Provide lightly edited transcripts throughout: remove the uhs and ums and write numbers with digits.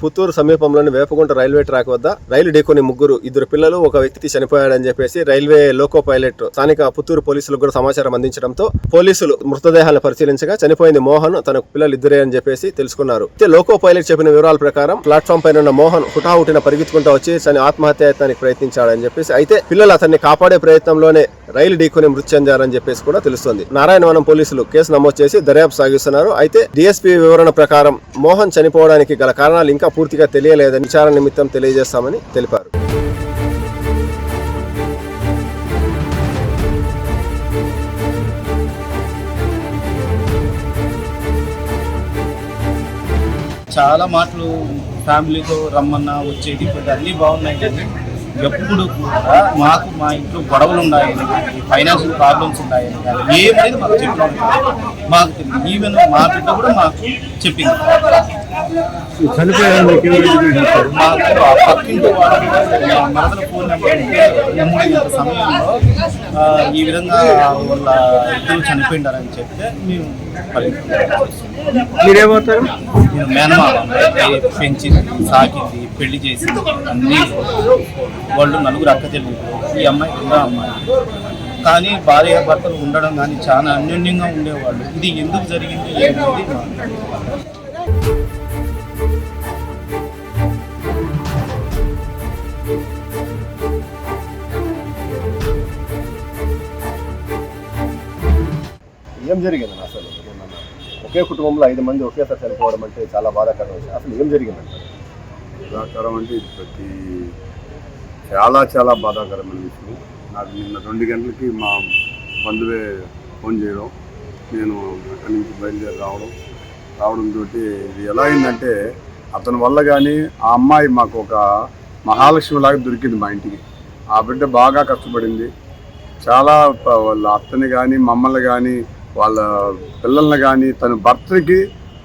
పుత్తూరు సమీపంలోని Vepagunta railway track వద్ద రైలు ఢీకొని ఇద్దరు పిల్లలు ఒక వ్యక్తి చనిపోయాడని చెప్పేసి రైల్వే లోకో పైలట్ స్థానిక పుత్తూరు పోలీసులకు కూడా సమాచారం అందించడంతో పోలీసులు మృతదేహాలను పరిశీలించగా చనిపోయింది మోహన్ తన పిల్లలు ఇద్దరే అని చెప్పేసి తెలుసుకున్నారు. లోకో పైలట్ చెప్పిన వివరాల ప్రకారం ప్లాట్ఫామ్ పైన ఉన్న మోహన్ హుటాహుటిన పరిగెత్తుకుంటూ వచ్చి ఆత్మహత్యాయత్నానికి ప్రయత్నించాడని చెప్పేసి, అయితే పిల్లలు అతన్ని కాపాడే ప్రయత్నంలోనే రైలు ఢీకొని మృతి చెందారని చెప్పేసి కూడా తెలుస్తోంది. నారాయణవనం పోలీసులు కేసు నమోదు చేసి దర్యాప్తు సాగిస్తున్నారు. అయితే డీఎస్పీ వివరణ ప్రకారం మోహన్ చనిపోవడానికి గల కారణాలు ఇంకా పూర్తిగా తెలియలేదని విచారణ నిమిత్తం తెలియజేస్తామని తెలిపారు. చాలా మాటలు ఫ్యామిలీతో రమ్మన్నా వచ్చేది ఇప్పుడు అన్నీ బాగున్నాయి, కానీ ఎప్పుడు కూడా మాకు మా ఇంట్లో గొడవలు ఉన్నాయని కానీ ఫైనాన్షియల్ ప్రాబ్లమ్స్ ఉన్నాయని కానీ ఏమైనా మాకు చెప్పిన మాకు తెలియదు. ఈవెన్ మా బిడ్డ కూడా మాకు చెప్పింది. మాకు ఆ పక్కింటి వాళ్ళు మరదల ఫోన్ నెంబర్ 3 గంటల సమయంలో ఈ విధంగా వాళ్ళ ఇద్దరు చనిపోయిండారని చెప్తే మేము మీరేమవుతారు? నేను మేనమామ పెంచింది, సాకింది, పెళ్లి చేసింది అన్నీ. వాళ్ళు 4 అక్క చెల్లెలు, ఈ అమ్మాయి 2వ అమ్మాయి. కానీ భార్య భర్తలు ఉండడం కానీ చాలా అన్యోన్యంగా ఉండేవాళ్ళు. ఇది ఎందుకు జరిగింది ఏంటంటే ఏం జరిగింది అసలు? ఒకే కుటుంబంలో 5 మంది ఒకేసారి చనిపోవడం అంటే చాలా బాధాకరం. అసలు ఏం జరిగిందంట? బాధాకరం అంటే ఇది చాలా చాలా బాధాకరమైన విషయం. నాకు నిన్న 2 గంటలకి మా బంధువే ఫోన్ చేయడం, నేను అక్కడి నుంచి బయలుదేరి రావడంతో ఇది ఎలా అయిందంటే, అతని వల్ల కానీ ఆ అమ్మాయి మాకు ఒక మహాలక్ష్మిలాగా దొరికింది మా ఇంటికి. ఆ బిడ్డ బాగా కష్టపడింది. చాలా వాళ్ళ అత్తని కానీ మమ్మల్ని కానీ వాళ్ళ పిల్లల్ని కానీ తన భర్తకి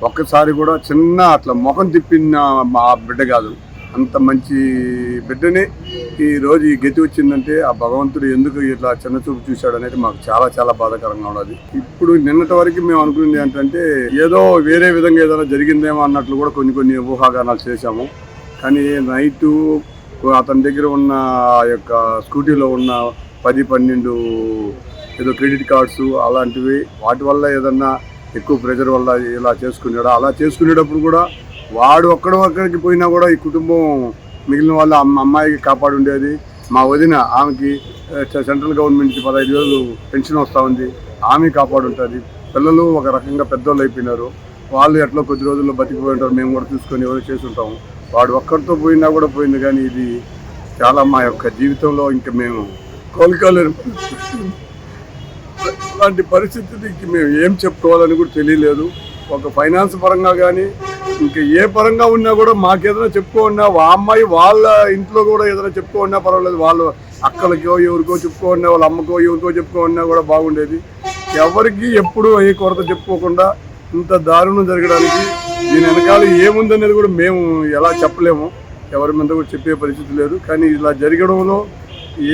ఒక్కసారి కూడా చిన్న అట్లా ముఖం తిప్పిన మా బిడ్డ కాదు. అంత మంచి బిడ్డని ఈరోజు ఈ గతి వచ్చిందంటే ఆ భగవంతుడు ఎందుకు ఇట్లా చిన్న చూపు చూశాడు అనేది మాకు చాలా చాలా బాధాకరంగా ఉన్నది. ఇప్పుడు నిన్నటి వరకు మేము అనుకున్నది ఏంటంటే ఏదో వేరే విధంగా ఏదైనా జరిగిందేమో అన్నట్లు కూడా కొన్ని ఊహాగానాలు చేశాము. కానీ నైటు అతని దగ్గర ఉన్న ఆ యొక్క స్కూటీలో ఉన్న 10-12 ఏదో క్రెడిట్ కార్డ్స్ అలాంటివి, వాటి వల్ల ఏదన్నా ఎక్కువ ప్రెషర్ వల్ల ఇలా చేసుకున్నాడు. అలా చేసుకునేటప్పుడు కూడా వాడు ఒక్కడికి పోయినా కూడా ఈ కుటుంబం మిగిలిన వాళ్ళ అమ్మాయికి కాపాడు ఉండేది. మా వదిన, ఆమెకి సెంట్రల్ గవర్నమెంట్ నుంచి 15,000 పెన్షన్ వస్తూ ఉంది, ఆమె కాపాడు ఉంటుంది. పిల్లలు ఒక రకంగా పెద్దోళ్ళు అయిపోయినారు, వాళ్ళు ఎట్లా కొద్ది రోజుల్లో బతికిపోయి ఉంటారు, మేము కూడా చూసుకొని ఎవరు చేసి ఉంటాము. వాడు ఒక్కరితో పోయినా కూడా పోయింది. కానీ ఇది చాలా మా యొక్క జీవితంలో ఇంకా మేము కోలుకోలేని అలాంటి పరిస్థితికి మేము ఏం చెప్పుకోవాలని కూడా తెలియలేదు. ఒక ఫైనాన్స్ పరంగా కానీ ఇంకా ఏ పరంగా ఉన్నా కూడా మాకేదైనా చెప్పుకోన్నా, ఆ అమ్మాయి వాళ్ళ ఇంట్లో కూడా ఏదైనా చెప్పుకోన్నా పర్వాలేదు. వాళ్ళు అక్కలకో ఎవరికో చెప్పుకోన్నా, వాళ్ళ అమ్మకో ఎవరికో చెప్పుకోన్నా కూడా బాగుండేది. ఎవరికి ఎప్పుడు ఏ కొరత చెప్పుకోకుండా ఇంత దారుణం జరగడానికి దీని వెనకాల ఏముందనేది కూడా మేము ఎలా చెప్పలేము, ఎవరి మీద కూడా చెప్పే పరిస్థితి లేదు. కానీ ఇలా జరగడంలో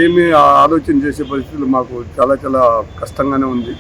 ఏమీ ఆలోచన చేసే పరిస్థితులు మాకు చాలా చాలా కష్టంగానే ఉంది.